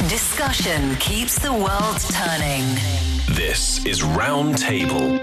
Discussion keeps the world turning. This is Round Table.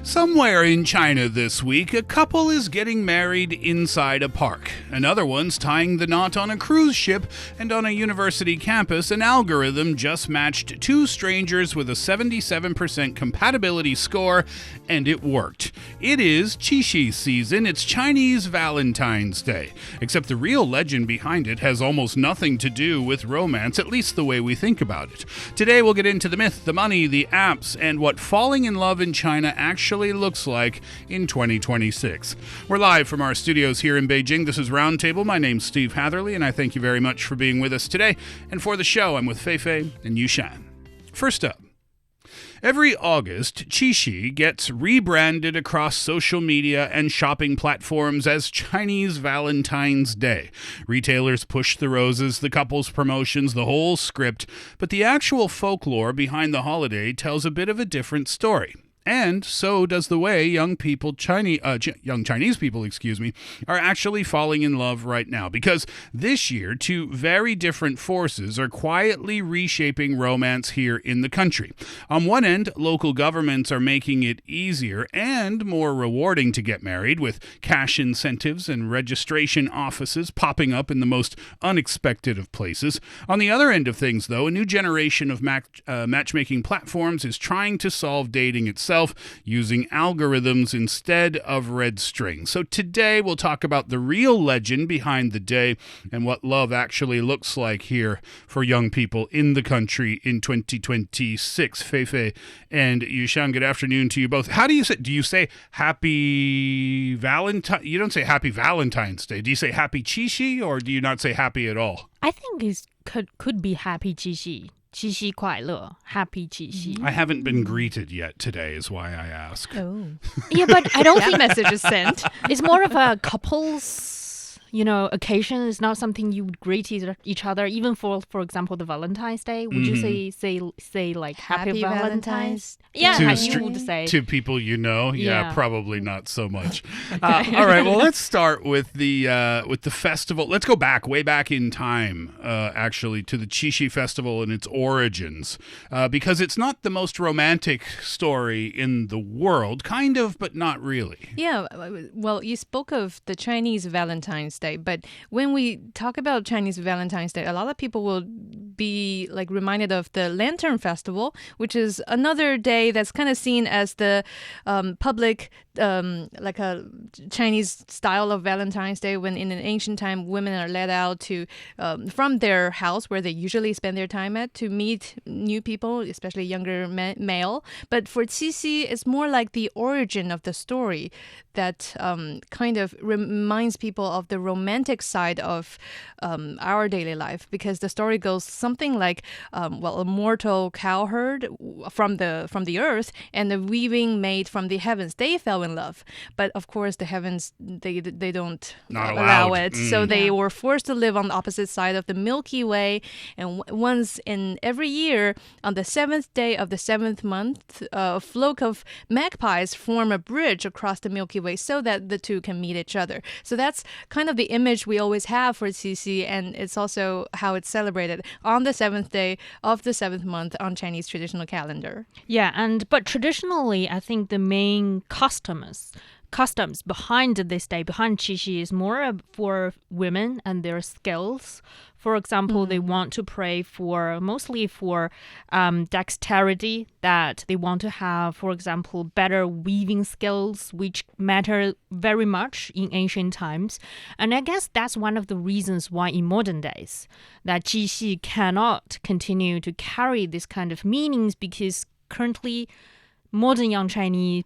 Somewhere in China this week, a couple is getting married inside a park. Another one's tying the knot on a cruise ship, and on a university campus, an algorithm just matched two strangers with a 77% compatibility score, and it worked. It is Qixi season. It's Chinese Valentine's Day. Except the real legend behind it has almost nothing to do with romance, at least the way we think about it. Today we'll get into the myth, the money, the apps, and what falling in love in China actually looks like in 2026. We're live from our studios here in Beijing. This is Roundtable. My name's Steve Hatherley, and I thank you very much for being with us today. And for the show, I'm with Fei Fei and Yushan. First up, every August, Qixi gets rebranded across social media and shopping platforms as Chinese Valentine's Day. Retailers push the roses, the couple's promotions, the whole script, but the actual folklore behind the holiday tells a bit of a different story. And so does the way young Chinese people, are actually falling in love right now. Because this year, two very different forces are quietly reshaping romance here in the country. On one end, local governments are making it easier and more rewarding to get married, with cash incentives and registration offices popping up in the most unexpected of places. On the other end of things, though, a new generation of matchmaking platforms is trying to solve dating itself, using algorithms instead of red strings. So today we'll talk about the real legend behind the day and what love actually looks like here for young people in the country in 2026. Fei Fei and Yushan, good afternoon to you both. How do you say? Do you say Happy Valentine? You don't say Happy Valentine's Day. Do you say Happy Qixi, or do you not say happy at all? I think it could be Happy Qixi. 七夕快乐 Happy Qixi. I haven't been greeted yet today, is why I ask. Oh. Yeah, but I don't think message is sent. It's more of a couple's, occasion. It's not something you would greet each other. Even for example, the Valentine's Day. Would you say like Happy Valentine's? Yeah, you would say. To people you know? Yeah, probably not so much. All right, well, let's start with the festival. Let's go way back in time, actually, to the Qixi festival and its origins, because it's not the most romantic story in the world, kind of, but not really. Yeah, well, you spoke of the Chinese Valentine's Day, but when we talk about Chinese Valentine's Day, a lot of people will be like reminded of the Lantern Festival, which is another day that's kind of seen as the public, like a Chinese style of Valentine's Day, when in an ancient time, women are led out to from their house where they usually spend their time at to meet new people, especially younger male. But for Qixi, it's more like the origin of the story that kind of reminds people of the romantic side of our daily life, because the story goes something like, a mortal cowherd from the earth and the weaving maid from the heavens. They fell in love, but of course the heavens they don't allow it. So they were forced to live on the opposite side of the Milky Way. And once in every year, on the 7th day of the 7th month, a flock of magpies form a bridge across the Milky Way so that the two can meet each other. So that's kind of the image we always have for Qixi, and it's also how it's celebrated on the 7th day of the 7th month on Chinese traditional calendar. Yeah, but traditionally, I think the main customs behind this day, behind Qixi, is more for women and their skills. For example, they want to pray mostly for dexterity, that they want to have, for example, better weaving skills, which matter very much in ancient times. And I guess that's one of the reasons why in modern days that Qixi cannot continue to carry this kind of meanings, because currently modern young Chinese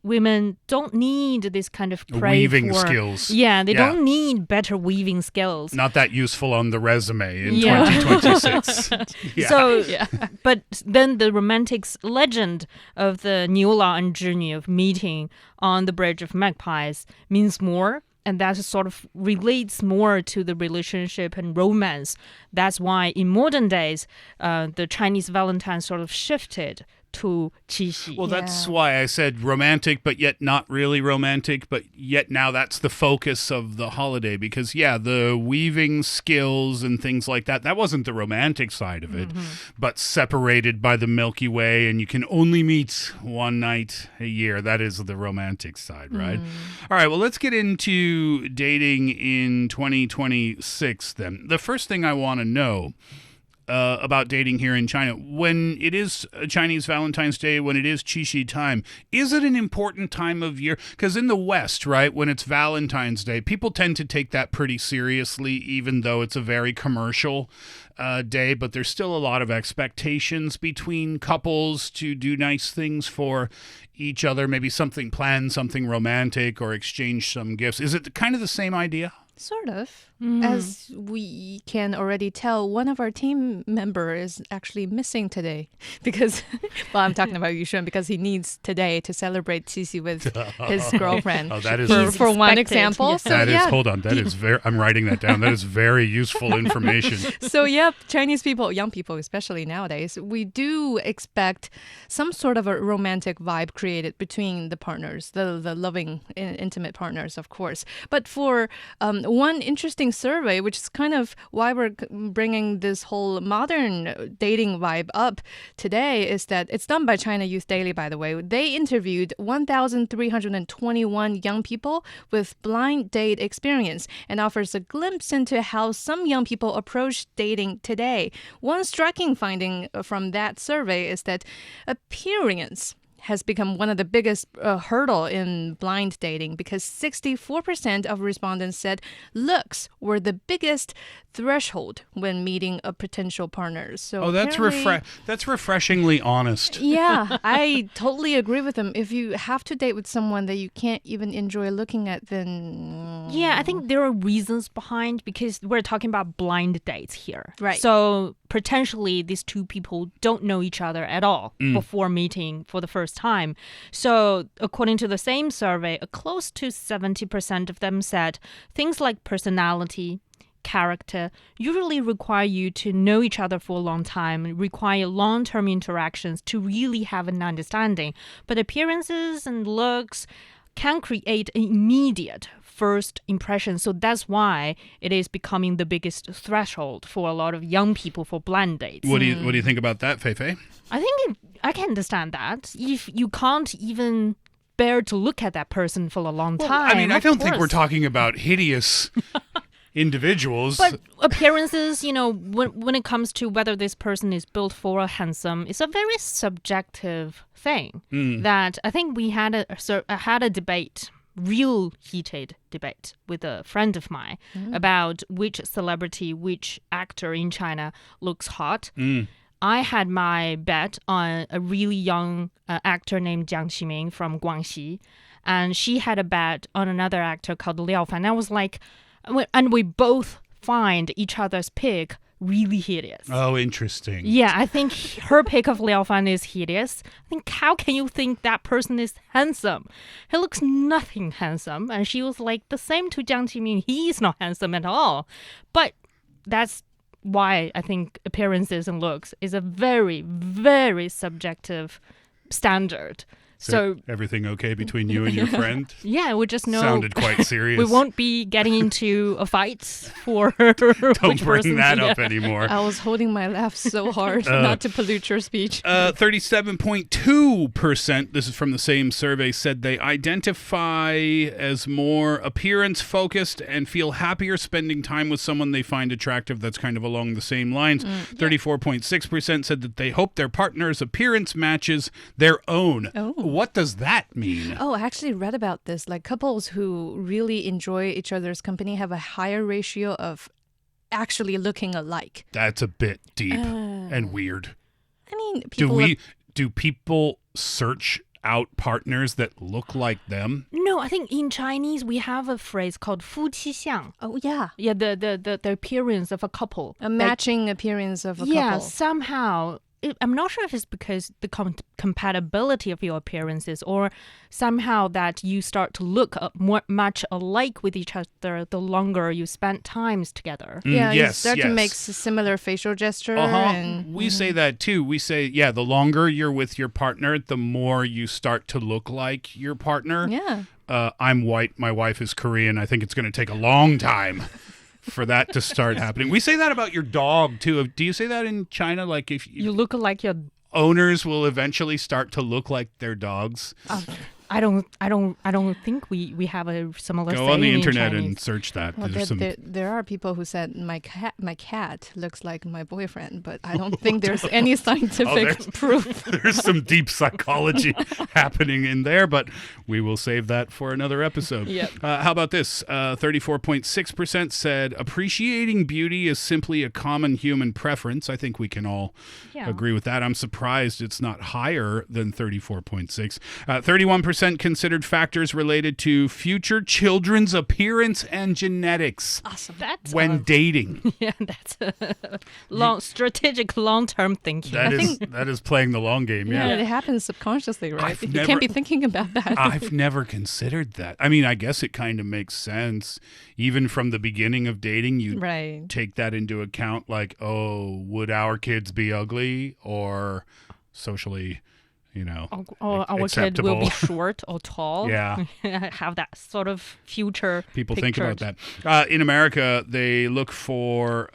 women don't need this kind of weaving skills. Yeah, they don't need better weaving skills. Not that useful on the resume in 2026. But then the romantics legend of the Niula and Zhini of meeting on the bridge of magpies means more. And that sort of relates more to the relationship and romance. That's why in modern days, the Chinese Valentine sort of shifted to Qixi. Well, that's why I said romantic, but yet not really romantic, but yet now that's the focus of the holiday because, the weaving skills and things like that, that wasn't the romantic side of it, but separated by the Milky Way and you can only meet one night a year. That is the romantic side, right? All right, well, let's get into dating in 2026 then. The first thing I want to know about dating here in China. When it is Chinese Valentine's Day, when it is Qixi time, is it an important time of year? Because in the West, right, when it's Valentine's Day, people tend to take that pretty seriously, even though it's a very commercial day, but there's still a lot of expectations between couples to do nice things for each other, maybe something planned, something romantic, or exchange some gifts. Is it kind of the same idea? Sort of. As we can already tell, one of our team members is actually missing today because, well, I'm talking about Yushan because he needs today to celebrate Qixi with his girlfriend. Oh, that is for one example. Yes. So, that is, hold on, that is very, I'm writing that down. That is very useful information. So, Chinese people, young people, especially nowadays, we do expect some sort of a romantic vibe created between the partners, the loving, intimate partners, of course. But for one interesting survey, which is kind of why we're bringing this whole modern dating vibe up today, is that it's done by China Youth Daily, by the way. They interviewed 1,321 young people with blind date experience and offers a glimpse into how some young people approach dating today. One striking finding from that survey is that appearance has become one of the biggest hurdle in blind dating because 64% of respondents said looks were the biggest threshold when meeting a potential partner. So that's refreshingly honest. Yeah, I totally agree with them. If you have to date with someone that you can't even enjoy looking at, then Yeah, I think there are reasons behind because we're talking about blind dates here. Right. So potentially these two people don't know each other at all before meeting for the first time. So according to the same survey, close to 70% of them said things like personality, character usually require you to know each other for a long time, require long-term interactions to really have an understanding. But appearances and looks can create an immediate first impression. So that's why it is becoming the biggest threshold for a lot of young people for blind dates. What do you think about that, Fei Fei? I think I can understand that. If you can't even bear to look at that person for a long time. I mean, I don't think we're course. talking about hideous individuals. But appearances, when it comes to whether this person is built for or handsome, it's a very subjective thing that I think we had a debate, real heated debate with a friend of mine about which celebrity, which actor in China looks hot. I had my bet on a really young actor named Jiang Qiming from Guangxi, and she had a bet on another actor called Liao Fan. I was like, and we both find each other's pick really hideous. Oh, interesting. Yeah, I think her pick of Liao Fan is hideous. I think, how can you think that person is handsome? He looks nothing handsome. And she was like, the same to Jiang Qiming. He's not handsome at all. But that's why I think appearances and looks is a very, very subjective standard. So everything okay between you and your friend? Yeah, we just know. Sounded quite serious. We won't be getting into a fight for Don't bring that up anymore. I was holding my laugh so hard not to pollute your speech. 37.2%, this is from the same survey, said they identify as more appearance-focused and feel happier spending time with someone they find attractive. That's kind of along the same lines. 34.6% said that they hope their partner's appearance matches their own. Oh. What does that mean? Oh, I actually read about this. Like couples who really enjoy each other's company have a higher ratio of actually looking alike. That's a bit deep and weird. I mean, Do people search out partners that look like them? No, I think in Chinese we have a phrase called 夫妻相. Oh, yeah. Yeah, the appearance of a couple. A matching appearance of a couple. Yeah, somehow I'm not sure if it's because the compatibility of your appearances or somehow that you start to look much alike with each other the longer you spend times together. Yeah, you yes, start to yes. make similar facial gesture. And We say that too. We say, yeah, the longer you're with your partner, the more you start to look like your partner. yeah. I'm white. My wife is Korean. I think it's going to take a long time for that to start happening. We say that about your dog too. Do you say that in China? Like if You look like your owners will eventually start to look like their dogs? I don't think we have a similar Go saying on the in internet Chinese. and search that. Well, There's some there are people who said my cat looks like my boyfriend, but I don't think there's any scientific proof. There's some deep psychology happening in there, but we will save that for another episode. Yep. How about this? 34.6% said appreciating beauty is simply a common human preference. I think we can all agree with that. I'm surprised it's not higher than 34.6. 31% considered factors related to future children's appearance and genetics. Awesome. That's when dating. yeah, that's strategic long-term thinking. That is playing the long game. Yeah, Yeah. it happens subconsciously, right? I've You never- can't be thinking about that. I've never considered that. I mean, I guess it kind of makes sense. Even from the beginning of dating, you Right. take that into account. Like, oh, would our kids be ugly or socially, Or our kid will be acceptable? short or tall. Yeah. Have that sort of future People think about pictured. that. In America, they look for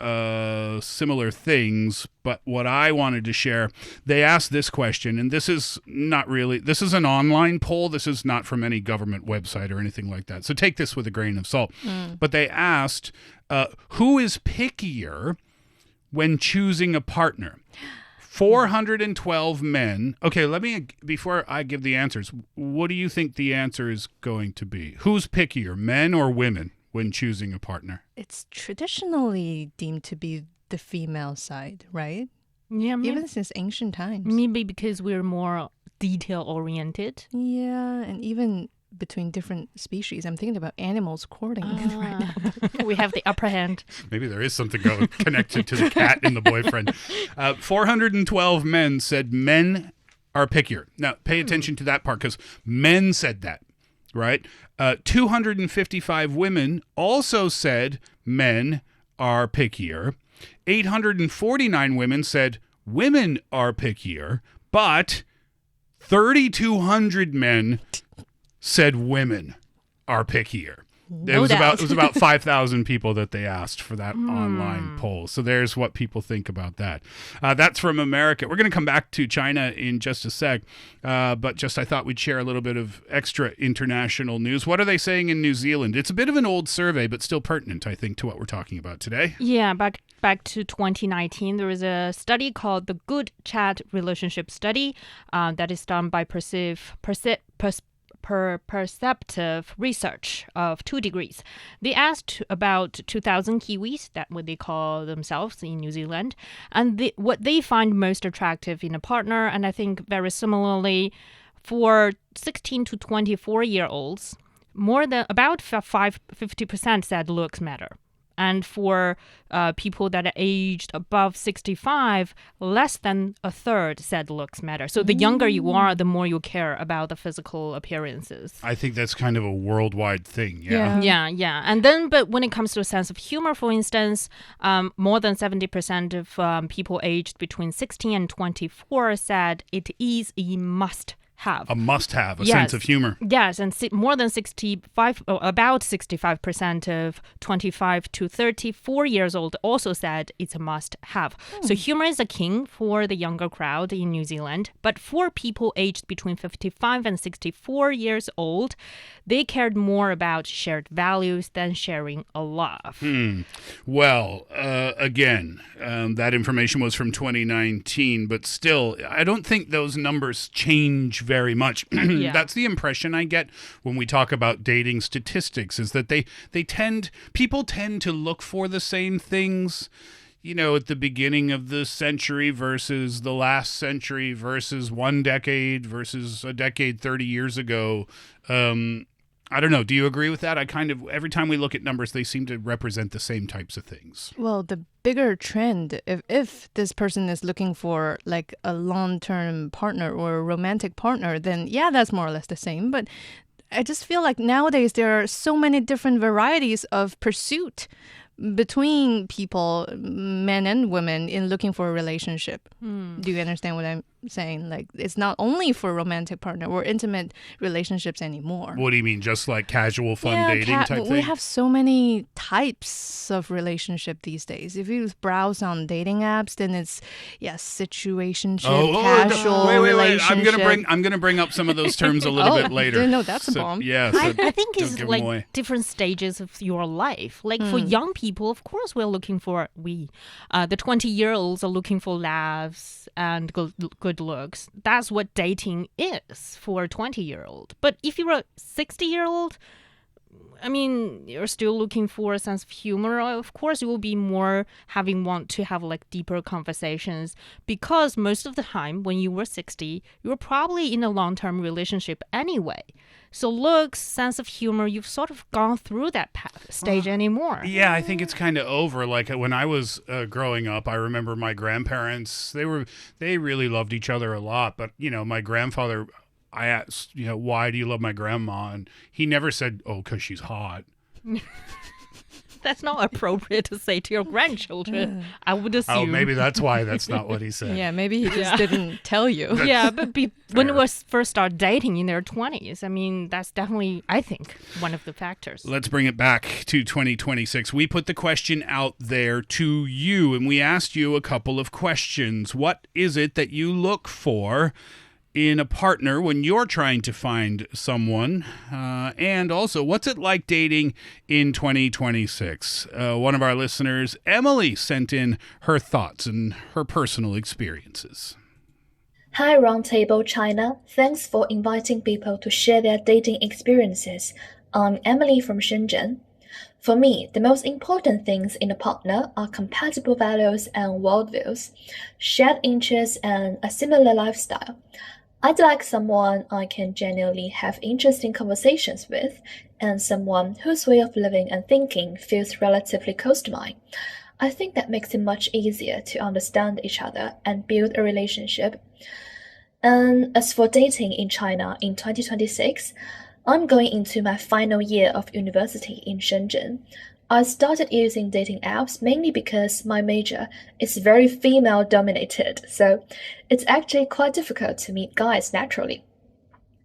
similar things, but what I wanted to share, they asked this question, and this is an online poll. This is not from any government website or anything like that. So take this with a grain of salt. But they asked, who is pickier when choosing a partner? 412 men. Okay, before I give the answers, what do you think the answer is going to be? Who's pickier, men or women, when choosing a partner? It's traditionally deemed to be the female side, right? Yeah, Even since ancient times. maybe because we're more detail oriented. Yeah, and even between different species. I'm thinking about animals courting right now. We have the upper hand. Maybe there is something connected to the cat and the boyfriend. 412 men said men are pickier. Now, pay attention to that part because men said that, right? 255 women also said men are pickier. 849 women said women are pickier, but 3,200 men said women are pickier. It was about 5,000 people that they asked for that online poll. So there's what people think about that. That's from America. We're going to come back to China in just a sec. But I thought we'd share a little bit of extra international news. What are they saying in New Zealand? It's a bit of an old survey, but still pertinent, I think, to what we're talking about today. Yeah, back to 2019, there was a study called the Good Chat Relationship Study that is done by Perceptive Research of 2 degrees. They asked about 2,000 Kiwis, that's what they call themselves in New Zealand, and what they find most attractive in a partner. And I think very similarly for 16 to 24-year-olds, more than about 50% said looks matter. And for people that are aged above 65, less than a third said looks matter. So the younger you are, the more you care about the physical appearances. I think that's kind of a worldwide thing. Yeah. Yeah. And then, but when it comes to a sense of humor, for instance, more than 70% of people aged between 16 and 24 said it is a must-have. A must-have, a Yes. sense of humor. Yes, and more than 65% of 25 to 34 years old also said it's a must-have. So humor is a king for the younger crowd in New Zealand. But for people aged between 55 and 64 years old, they cared more about shared values than sharing a laugh. Well, again, that information was from 2019, but still, I don't think those numbers change very much. Yeah. That's the impression I get when we talk about dating statistics, is that people tend to look for the same things, at the beginning of the century versus the last century versus one decade versus a decade 30 years ago. I don't know. Do you agree with that? I kind of, every time we look at numbers, they seem to represent the same types of things. Well, the bigger trend, if this person is looking for like a long-term partner or a romantic partner, then yeah, that's more or less the same. But I just feel like nowadays there are so many different varieties of pursuit between people, men and women, in looking for a relationship. Do you understand what I'm saying? Like, it's not only for romantic partner or intimate relationships anymore. What do you mean? Just like casual fun dating type thing? We have so many types of relationship these days. If you browse on dating apps, then it's situationship, casual wait. relationship. I'm gonna bring up some of those terms a little bit later. No, that's a bomb. Yeah, I think it's like different stages of your life. Like for young people, of course, we're looking for the 20-year-olds are looking for laughs and good looks. That's what dating is for a 20-year-old. But if you're a 60-year-old, I mean, you're still looking for a sense of humor. Of course, you will be more want to have like deeper conversations, because most of the time when you were 60, you were probably in a long-term relationship anyway. So looks, sense of humor, you've sort of gone through that stage anymore. Yeah, I think it's kind of over. Like when I was growing up, I remember my grandparents, they really loved each other a lot. But, my grandfather, I asked, why do you love my grandma? And he never said, oh, because she's hot. That's not appropriate to say to your grandchildren, I would assume. Oh, maybe that's why that's not what he said. Yeah, maybe he just didn't tell you. But when we first start dating in their 20s, I mean, that's definitely, I think, one of the factors. Let's bring it back to 2026. We put the question out there to you, and we asked you a couple of questions. What is it that you look for in a partner when you're trying to find someone? And also, what's it like dating in 2026? One of our listeners, Emily, sent in her thoughts and her personal experiences. Hi, Roundtable China. Thanks for inviting people to share their dating experiences. I'm Emily from Shenzhen. For me, the most important things in a partner are compatible values and worldviews, shared interests, and a similar lifestyle. I'd like someone I can genuinely have interesting conversations with, and someone whose way of living and thinking feels relatively close to mine. I think that makes it much easier to understand each other and build a relationship. And as for dating in China in 2026, I'm going into my final year of university in Shenzhen. I started using dating apps mainly because my major is very female-dominated, so it's actually quite difficult to meet guys naturally.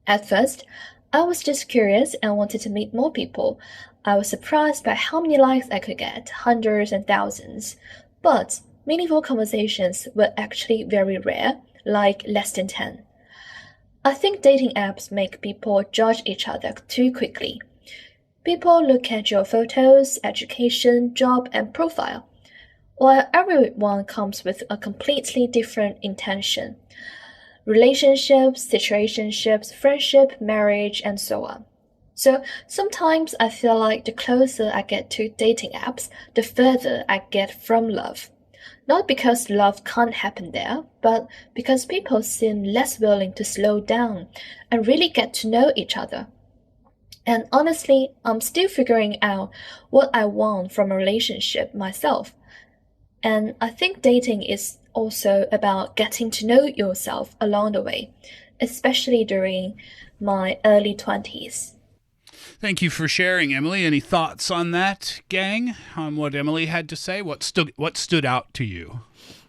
At first, I was just curious and wanted to meet more people. I was surprised by how many likes I could get, hundreds and thousands. But meaningful conversations were actually very rare, like less than 10. I think dating apps make people judge each other too quickly. People look at your photos, education, job, and profile, while everyone comes with a completely different intention. Relationships, situationships, friendship, marriage, and so on. So sometimes I feel like the closer I get to dating apps, the further I get from love. Not because love can't happen there, but because people seem less willing to slow down and really get to know each other. And honestly, I'm still figuring out what I want from a relationship myself. And I think dating is also about getting to know yourself along the way, especially during my early 20s. Thank you for sharing, Emily. Any thoughts on that, gang? On what Emily had to say? What stood out to you?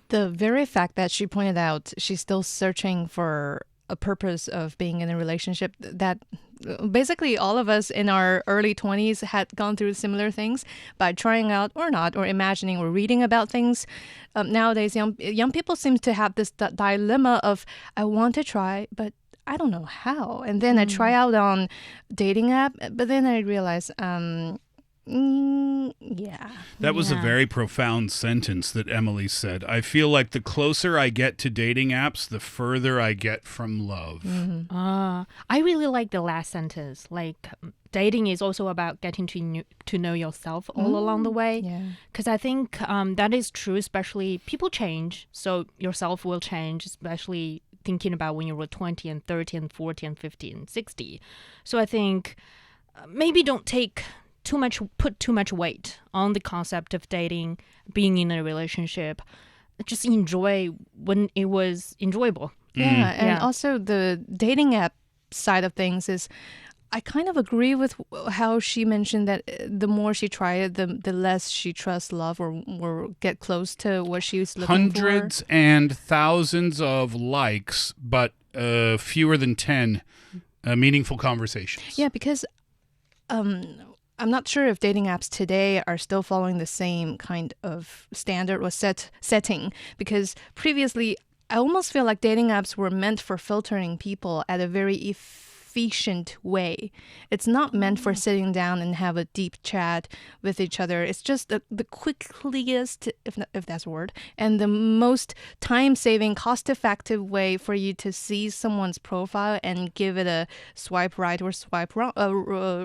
The very fact that she pointed out she's still searching for a purpose of being in a relationship, that basically all of us in our early 20s had gone through similar things by trying out or not, or imagining or reading about things. Nowadays, young people seem to have this dilemma of, I want to try, but I don't know how. And then I try out on dating app, but then I realize, yeah. That was a very profound sentence that Emily said. I feel like the closer I get to dating apps, the further I get from love. I really like the last sentence. Like, dating is also about getting to know yourself all along the way. Because I think that is true, especially people change. So yourself will change, especially thinking about when you were 20 and 30 and 40 and 50 and 60. So I think maybe don't put too much weight on the concept of dating, being in a relationship. Just enjoy when it was enjoyable. Yeah, and also the dating app side of things is, I kind of agree with how she mentioned that the more she tries it, the less she trusts love or get close to what she's looking Hundreds for. and thousands of likes, but fewer than 10 meaningful conversations. Yeah, because I'm not sure if dating apps today are still following the same kind of standard or setting, because previously I almost feel like dating apps were meant for filtering people at a very efficient way. It's not meant for sitting down and have a deep chat with each other. It's just the quickest, if that's a word, and the most time-saving, cost-effective way for you to see someone's profile and give it a swipe right or swipe wrong,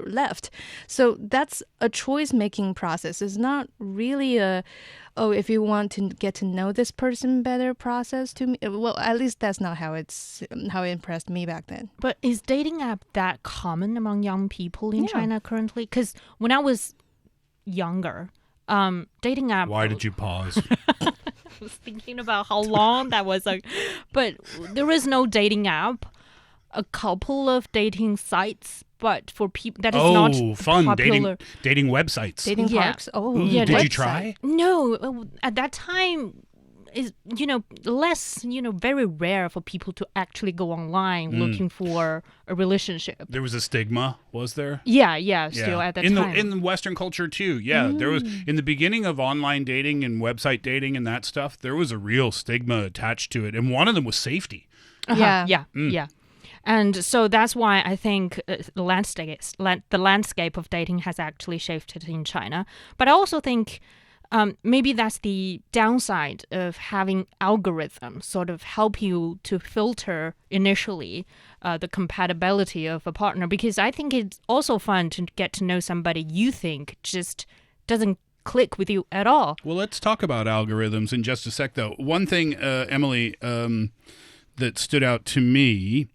left. So that's a choice-making process. It's not really if you want to get to know this person better process to me. Well, at least that's not how it impressed me back then. But is dating app that common among young people in China currently? Because when I was younger, dating app... Why did you pause? I was thinking about how long that was. But there is no dating app. A couple of dating sites, but for people that is not fun popular. dating websites. Dating parks. Oh, Ooh, yeah, did you try? No, at that time is less very rare for people to actually go online looking for a relationship. There was a stigma, was there? Yeah, still at that time. In the Western culture too, there was, in the beginning of online dating and website dating and that stuff, there was a real stigma attached to it, and one of them was safety. Yeah. Yeah. And so that's why I think the landscape of dating has actually shifted in China. But I also think maybe that's the downside of having algorithms sort of help you to filter initially the compatibility of a partner, because I think it's also fun to get to know somebody you think just doesn't click with you at all. Well, let's talk about algorithms in just a sec, though. One thing, Emily, that stood out to me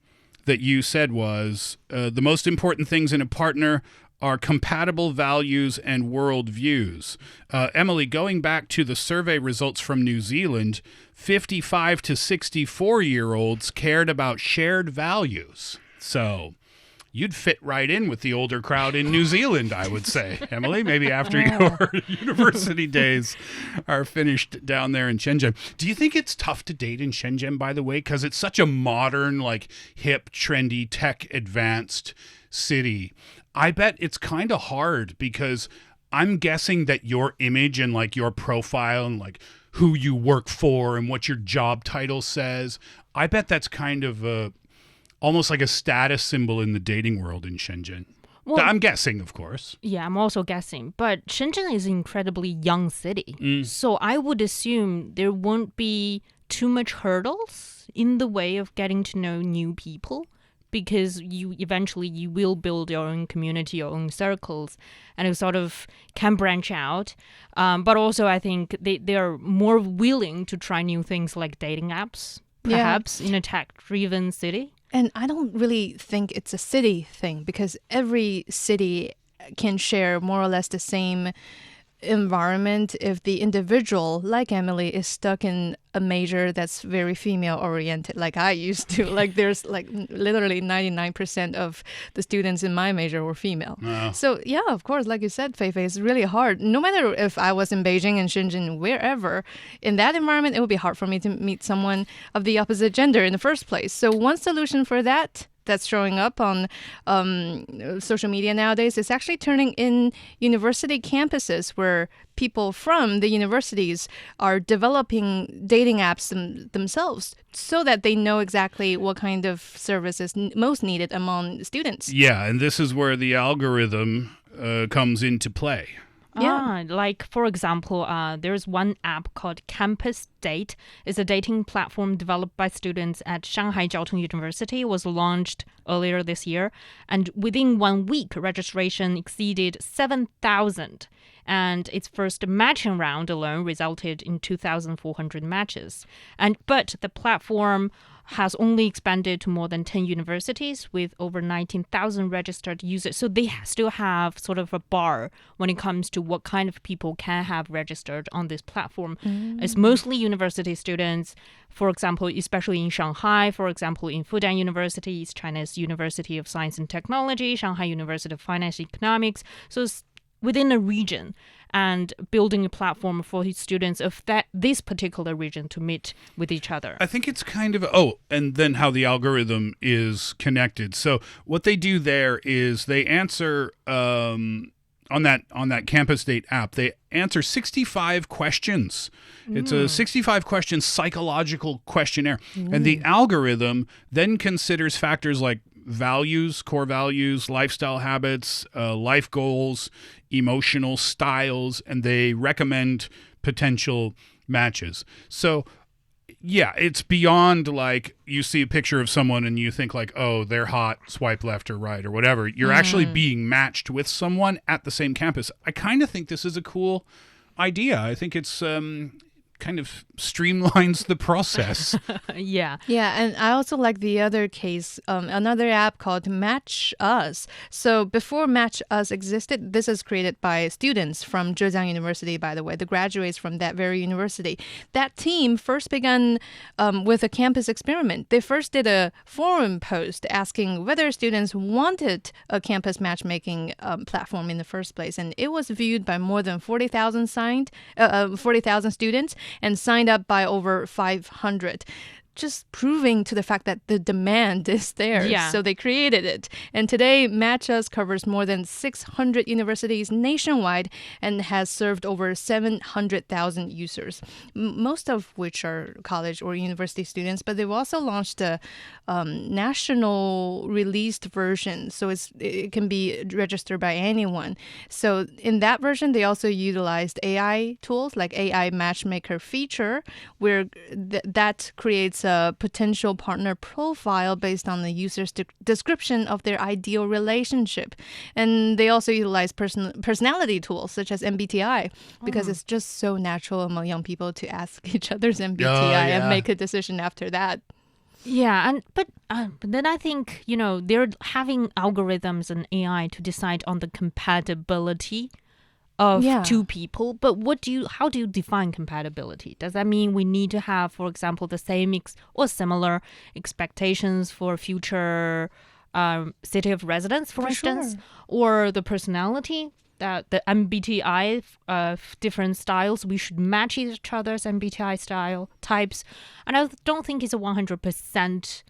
that you said was the most important things in a partner are compatible values and worldviews. Emily, going back to the survey results from New Zealand, 55 to 64-year-olds cared about shared values. So you'd fit right in with the older crowd in New Zealand, I would say. Emily, maybe after your university days are finished down there in Shenzhen. Do you think it's tough to date in Shenzhen, by the way? Because it's such a modern, hip, trendy, tech advanced city. I bet it's kind of hard because I'm guessing that your image and your profile and who you work for and what your job title says, I bet that's kind of almost like a status symbol in the dating world in Shenzhen. Well, I'm guessing, of course. Yeah, I'm also guessing. But Shenzhen is an incredibly young city. So I would assume there won't be too much hurdles in the way of getting to know new people, because you eventually will build your own community, your own circles, and it sort of can branch out. But also I think they are more willing to try new things like dating apps, perhaps, in a tech-driven city. And I don't really think it's a city thing, because every city can share more or less the same environment if the individual, like Emily, is stuck in a major that's very female oriented, like I used to. There's literally 99% of the students in my major were female. So yeah, of course, like you said, Fei Fei, it's really hard. No matter if I was in Beijing and Shenzhen, wherever, in that environment, it would be hard for me to meet someone of the opposite gender in the first place. So one solution for that's showing up on social media nowadays is actually turning in university campuses where people from the universities are developing dating apps themselves so that they know exactly what kind of service is most needed among students. Yeah, and this is where the algorithm comes into play. Yeah, for example, there's one app called Campus Date. It's a dating platform developed by students at Shanghai Jiao Tong University. It was launched earlier this year, and within 1 week, registration exceeded 7,000. And its first matching round alone resulted in 2,400 matches. But the platform has only expanded to more than 10 universities with over 19,000 registered users. So they still have sort of a bar when it comes to what kind of people can have registered on this platform. It's mostly university students, for example, especially in Shanghai, for example, in Fudan University, China's University of Science and Technology, Shanghai University of Finance and Economics. So it's within a region, and building a platform for his students of this particular region to meet with each other. I think it's kind of and then how the algorithm is connected. So what they do there is they answer on that Campus Date app. They answer 65 questions. It's a 65 question psychological questionnaire, and the algorithm then considers factors like values, core values, lifestyle habits, life goals, emotional styles, and they recommend potential matches. So yeah, it's beyond like you see a picture of someone and you think like, oh, they're hot, swipe left or right or whatever. You're actually being matched with someone at the same campus. I kind of think this is a cool idea. I think it's kind of streamlines the process. Yeah. Yeah, and I also like the other case, another app called Match Us. So before Match Us existed, this is created by students from Zhejiang University, by the way, the graduates from that very university. That team first began with a campus experiment. They first did a forum post asking whether students wanted a campus matchmaking platform in the first place. And it was viewed by more than 40,000 students and signed up by over 500. Just proving to the fact that the demand is there. Yeah. So they created it. And today, Match Us covers more than 600 universities nationwide and has served over 700,000 users, most of which are college or university students. But they've also launched a national released version. So it can be registered by anyone. So in that version, they also utilized AI tools like AI Matchmaker feature, where that creates a potential partner profile based on the user's description of their ideal relationship. And they also utilize personality tools such as MBTI because it's just so natural among young people to ask each other's MBTI and make a decision after that. Yeah, but then I think, they're having algorithms and AI to decide on the compatibility of two people. But how do you define compatibility? Does that mean we need to have, for example, the same or similar expectations for future city of residence, for instance, or the personality? That the MBTI different styles, we should match each other's MBTI style types. And I don't think it's a 100%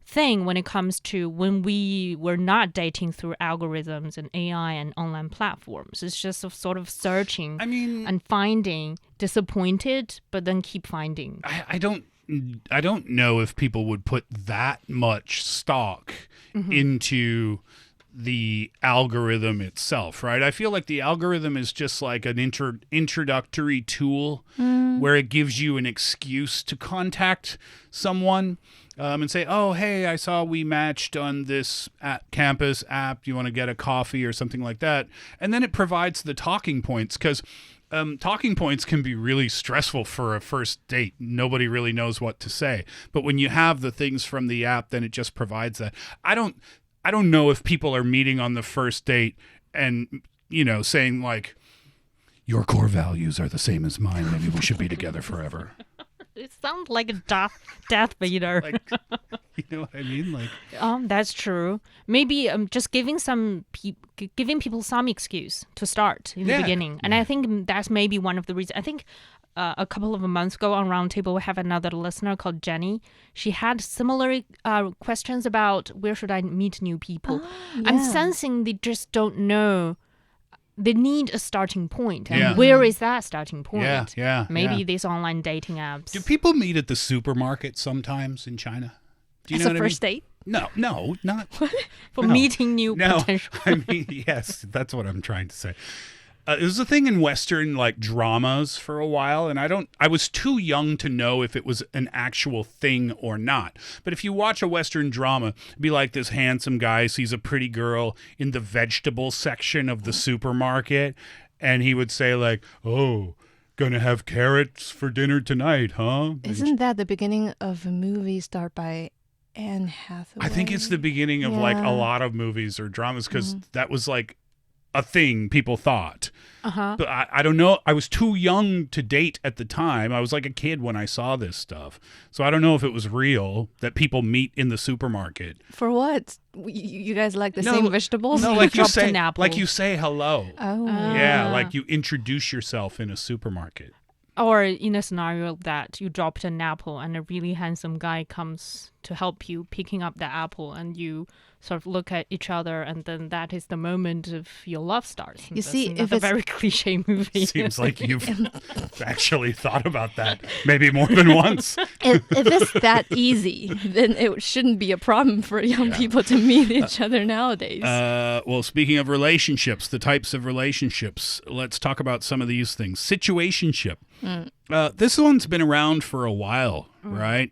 thing when it comes to when we were not dating through algorithms and AI and online platforms. It's just a sort of searching and finding, disappointed, but then keep finding. I don't know if people would put that much stock into the algorithm itself, right? I feel like the algorithm is just like an introductory tool where it gives you an excuse to contact someone and say, oh, hey, I saw we matched on this campus app. Do you want to get a coffee or something like that? And then it provides the talking points because talking points can be really stressful for a first date. Nobody really knows what to say. But when you have the things from the app, then it just provides that. I don't know if people are meeting on the first date and, saying like, your core values are the same as mine. Maybe we should be together forever. It sounds like a Darth Vader. Like, you know what I mean? Like, that's true. Maybe just giving people some excuse to start in the beginning. And I think that's maybe one of the reasons. I think a couple of months ago on Roundtable, we have another listener called Jenny. She had similar questions about where should I meet new people. I'm sensing they just don't know. They need a starting point. And where is that starting point? Maybe these online dating apps. Do people meet at the supermarket sometimes in China? Do you As know a what first I mean? date? No, not For meeting new potential. I mean, yes, that's what I'm trying to say. It was a thing in Western like dramas for a while, and I was too young to know if it was an actual thing or not. But if you watch a Western drama, it'd be like this handsome guy sees a pretty girl in the vegetable section of the supermarket, and he would say like, "Oh, gonna have carrots for dinner tonight, huh? Isn't that the beginning of a movie starred by Anne Hathaway? I think it's the beginning of like a lot of movies or dramas because that was like a thing people thought. But I don't know. I was too young to date at the time. I was like a kid when I saw this stuff. So I don't know if it was real that people meet in the supermarket. For what? You guys like the same vegetables? No, like you dropped say, an apple. like you say hello. Oh. Yeah, like you introduce yourself in a supermarket. Or in a scenario that you dropped an apple and a really handsome guy comes to help you picking up the apple and you sort of look at each other and then that is the moment of your love starts. You see, if if a it's very cliche movie. Seems like you've actually thought about that maybe more than once. if it's that easy, then it shouldn't be a problem for young people to meet each other nowadays. Well, speaking of relationships, the types of relationships, let's talk about some of these things. Situationship. This one's been around for a while, right?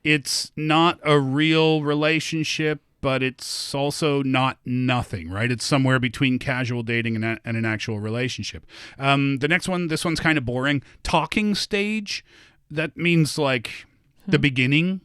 It's not a real relationship, but it's also not nothing, right? It's somewhere between casual dating and an actual relationship. The next one, this one's kind of boring. Talking stage. That means like the beginning.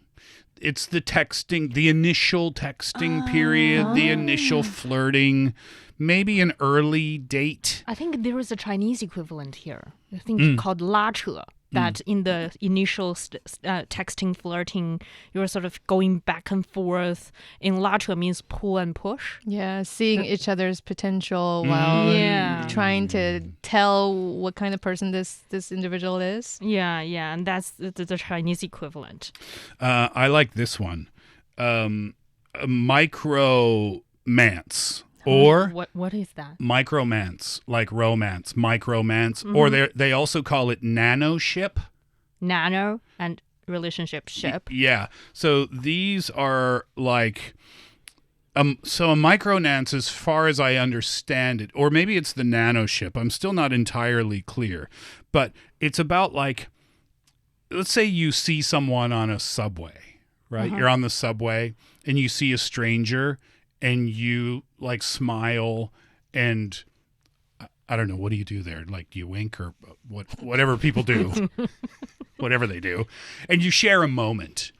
It's the texting, the initial texting period, the initial flirting, maybe an early date. I think there is a Chinese equivalent here. I think called 拉扯. That in the initial texting, flirting, you're sort of going back and forth. In 拉扯 means pull and push. Yeah, seeing each other's potential while trying to tell what kind of person this individual is. Yeah, and that's the Chinese equivalent. I like this one. Micromance. Or what is that? Micromance, like romance, micromance. Or they also call it nanoship. Nano and relationship ship. Yeah. So these are like so a micronance, as far as I understand it, or maybe it's the nanoship. I'm still not entirely clear. But it's about like, let's say you see someone on a subway, right? You're on the subway and you see a stranger and you like smile and I don't know, what do you do there? Like, do you wink or whatever people do, whatever they do. And you share a moment,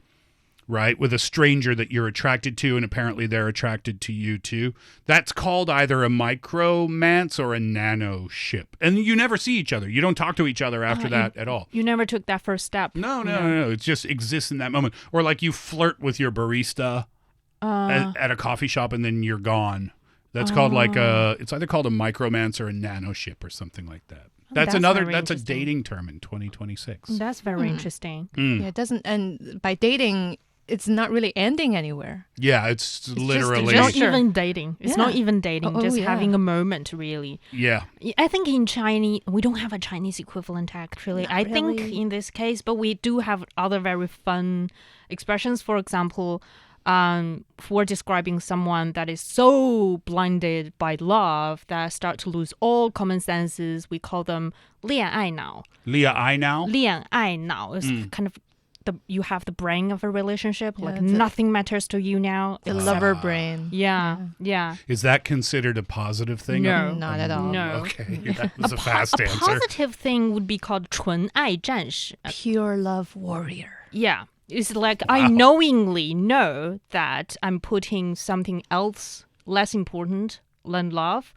right, with a stranger that you're attracted to and apparently they're attracted to you too. That's called either a micromance or a nanoship. And you never see each other. You don't talk to each other after that at all. You never took that first step. No. It just exists in that moment. Or like you flirt with your barista at a coffee shop and then you're gone. That's called like it's either called a micromance or a nanoship or something like that. That's a dating term in 2026. That's very interesting. Yeah, it doesn't, and by dating, it's not really ending anywhere. Yeah, it's literally Not even dating. It's not even dating. Oh, just yeah. having a moment, really. Yeah. I think in Chinese, we don't have a Chinese equivalent actually. I think in this case, but we do have other very fun expressions. For example, for describing someone that is so blinded by love that start to lose all common senses, we call them 恋爱脑. 恋爱脑? 恋爱脑 is kind of you have the brain of a relationship, Yeah, like nothing matters to you now. The lover brain. Yeah. Is that considered a positive thing? No. Not at all. No. Okay, that was a fast A answer. positive thing would be called 纯爱战士. Pure love warrior. Yeah. It's like I knowingly know that I'm putting something else less important than love,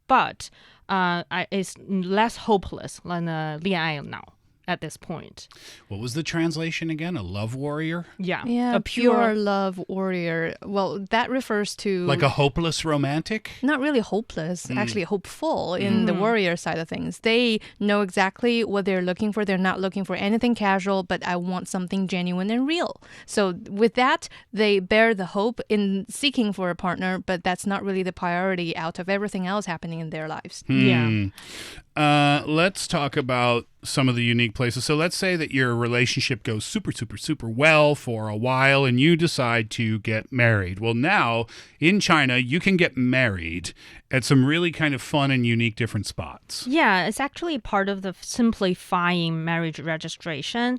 but it's less hopeless than 恋爱脑 at this point. What was the translation again? A love warrior? Yeah, A pure love warrior. Well, that refers to... Like a hopeless romantic? Not really hopeless, actually hopeful in the warrior side of things. They know exactly what they're looking for. They're not looking for anything casual, but I want something genuine and real. So with that, they bear the hope in seeking for a partner, but that's not really the priority out of everything else happening in their lives. Yeah. Let's talk about some of the unique places. So let's say that your relationship goes super, super, super well for a while and you decide to get married. Well, now in China, you can get married at some really kind of fun and unique different spots. Yeah, it's actually part of the simplifying marriage registration.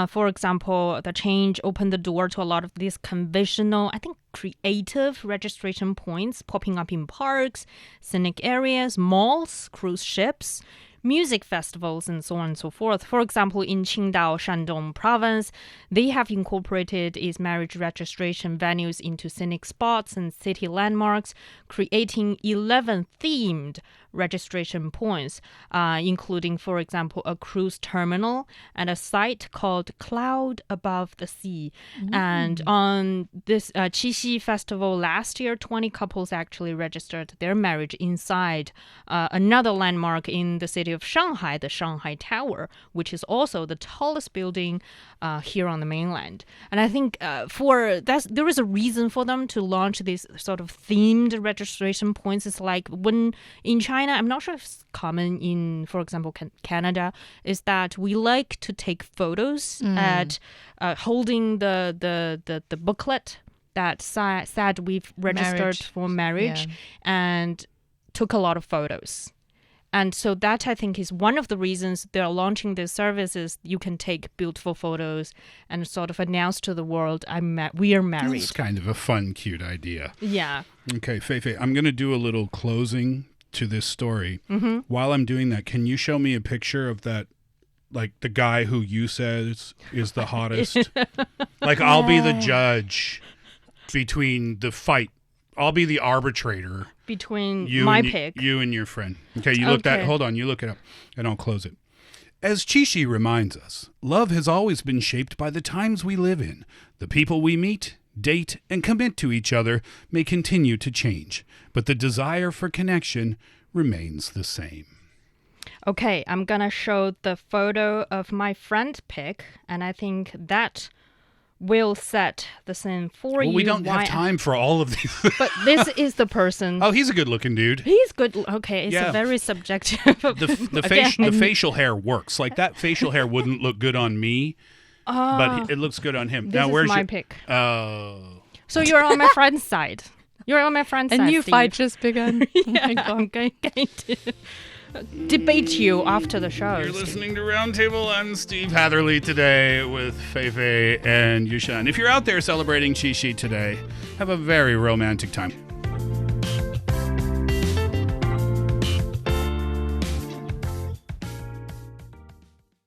For example, the change opened the door to a lot of these conventional, I think, creative registration points popping up in parks, scenic areas, malls, cruise ships. music festivals and so on and so forth. For example, in Qingdao, Shandong province, they have incorporated its marriage registration venues into scenic spots and city landmarks, creating 11 themed registration points, including, for example, a cruise terminal and a site called Cloud Above the Sea. And on this Qixi festival last year, 20 couples actually registered their marriage inside another landmark in the city of Shanghai, the Shanghai Tower, which is also the tallest building here on the mainland. And I think there is a reason for them to launch these sort of themed registration points. It's like when in China, I'm not sure if it's common in, for example, Canada, is that we like to take photos at holding the booklet that said we've registered for marriage and took a lot of photos. And so that, I think, is one of the reasons they're launching this service is you can take beautiful photos and sort of announce to the world, we are married. It's kind of a fun, cute idea. Yeah. Okay, Fei Fei, I'm going to do a little closing to this story. While I'm doing that, can you show me a picture of that, like the guy who you said is the hottest? Like, I'll be the judge between the fight. I'll be the arbitrator. Between you my and pick. You and your friend. Okay, you look that. Hold on, you look it up, and I'll close it. As Qixi reminds us, love has always been shaped by the times we live in. The people we meet, date, and commit to each other may continue to change, but the desire for connection remains the same. Okay, I'm gonna show the photo of my friend pick, and I think that will set the scene for you. We don't have time for all of these. But this is the person. Oh, he's a good-looking dude. He's good. Okay, it's a very subjective. The facial hair works. Like, that facial hair wouldn't look good on me, but it looks good on him. This where's is my your pick. Oh. So you're on my friend's side. You're on my friend's side, A new Steve. fight just begun. I'm going to debate you after the show. You're listening to Roundtable. I'm Steve Hatherley today with Fei Fei and Yushan. If you're out there celebrating Qixi today, have a very romantic time.